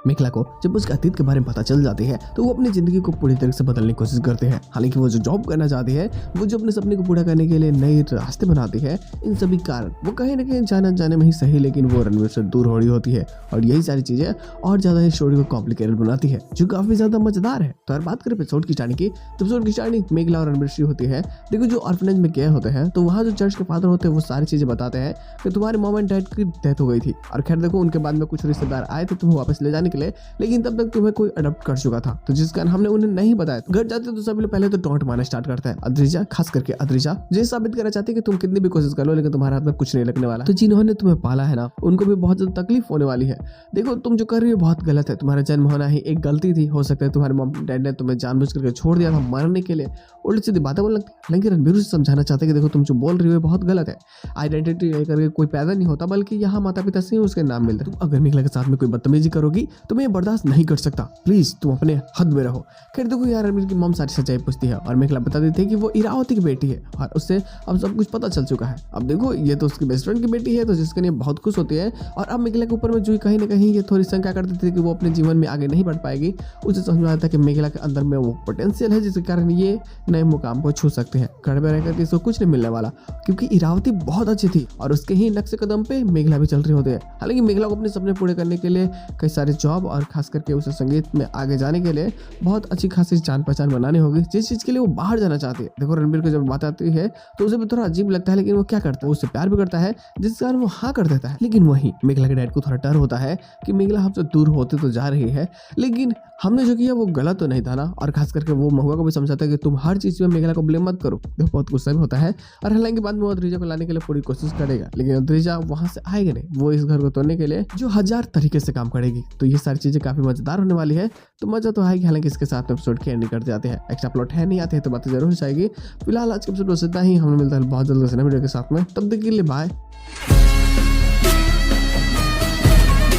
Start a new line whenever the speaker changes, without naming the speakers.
मेघला को जब उसके अतीत के बारे में पता चल जाती है तो वो अपनी जिंदगी को पूरी तरह से बदलने की कोशिश करते हैं। हालांकि वो जो जॉब करना चाहती है, वो जो अपने सपने को पूरा करने के लिए नए रास्ते बनाती है, इन सभी कारण वो कहीं ना कहीं जाने में ही सही, लेकिन वो रणवीर से दूर हो रही होती है। और यही सारी चीजें और ज्यादा इस स्टोरी को कॉम्प्लिकेटेड बनाती है, जो काफी ज्यादा मजेदार है। तो यार बात करें एपिसोड की स्टार्टिंग की, तो एपिसोड की स्टार्टिंग मेघला और रणवीर की होती है। देखो जो ऑर्फनेज में गए होते हैं तो वहाँ जो चर्च के फादर होते हैं वो सारी चीजें बताते हैं कि तुम्हारे मॉम एंड डैड की डेथ हो गई थी। और खैर देखो उनके बाद में कुछ रिश्तेदार आए थे तुम्हें वापस ले जाने के लिए, लेकिन तब तक तुम्हें कोई अडॉप्ट कर चुका था, तो जिस कारण हमने उन्हें नहीं बताया। घर जाते तो सभी लोग पहले तो टॉन्ट मारना स्टार्ट करता है। अद्रिजा, खास करके अद्रिजा ये साबित करना चाहती है कि तुम कितनी भी कोशिश कर लो लेकिन तुम्हारे हाथ में कुछ नहीं लगने वाला। तो जिन्होंने तुम्हें पाला है ना, उनको भी बहुत ज्यादा तकलीफ होने वाली है। देखो तुम जो कर रही हो बहुत गलत है, तुम्हारा जन्म होना ही एक गलती थी। हो सकता है तुम्हारे मॉम डैड ने तुम्हें जानबूझ करके छोड़ दिया था मरने के लिए, उल्टी सीधी बातें बोलने लगती है। लेकिन रणवीर से समझाना चाहते हैं कि देखो तुम जो बोल रही हो बहुत गलत है। आइडेंटिटी लेकर कोई पैदा नहीं होता, बल्कि यहाँ माता पिता से ही उसके नाम मिलते हैं। तुम अगर मेघला के साथ में कोई बदतमीजी करोगी तो मैं बर्दाश्त नहीं कर सकता, प्लीज तुम अपने हद में रहो। खैर देखो यार रणवीर की मॉम सारी सच्चाई पूछती है और मेघला बता देती है कि वो इरावती की बेटी है और उससे अब सब कुछ पता चल चुका है। अब देखो ये तो उसकी बेस्ट फ्रेंड की बेटी है, तो जिसके लिए बहुत खुश होती है। और अब मेघला के ऊपर में जो कहीं ना कहीं ये थोड़ी शंका करती थी कि वो अपने जीवन में आगे नहीं बढ़ पाएगी, उसे समझ में आता है कि मेघला के अंदर में वो पोटेंशियल है जिसके कारण ये नए मुकाम को छू सकते हैं। घर में रहकर इसको कुछ नहीं मिलने वाला, क्योंकि इरावती बहुत अच्छी थी और उसके ही नक्शे कदम पे मेघला भी चल रही होती है। हालांकि मेघला को अपने सपने पूरे करने के लिए कई सारे जॉब और खास करके उसे संगीत में आगे जाने के लिए बहुत अच्छी खासी जान पहचान बनानी होगी, जिस चीज के लिए वो बाहर जाना चाहती है। देखो रणवीर को जब बात आती है तो उसे भी थोड़ा अजीब लगता है, लेकिन वो क्या करता है, उससे प्यार भी करता है, जिस कारण वो हाँ कर देता है। लेकिन वही मेघला के डैड को थोड़ा डर होता है कि मेघला हमसे दूर होते तो जा रही है, लेकिन हमने जो किया वो गलत तो नहीं था ना। और खास करके वो महुआ को भी समझाता है कि तुम हर चीज में मेघला को ब्लेम मत करो। देखो बहुत गुस्सा भी होता है और हालांकि बाद में वो अद्रिजा को लाने के लिए पूरी कोशिश करेगा, लेकिन अद्रिजा वहां से आएगी नहीं, वो इस घर को तोड़ने के लिए जो 1000 तरीके से काम करेगी। तो ये सारी चीजें काफी मजेदार होने वाली है, तो मजा तो आएगी। हालांकि इसके साथ में एपिसोड की एंडिंग कर जाते हैं, एक्स्ट्रा प्लॉट है नहीं आते हैं तो बातें जरूर जाएगी। फिलहाल आज के एपिसोड बस इतना ही, हमें मिलता है बहुत जल्द वीडियो के साथ में, तब तक के लिए बाय।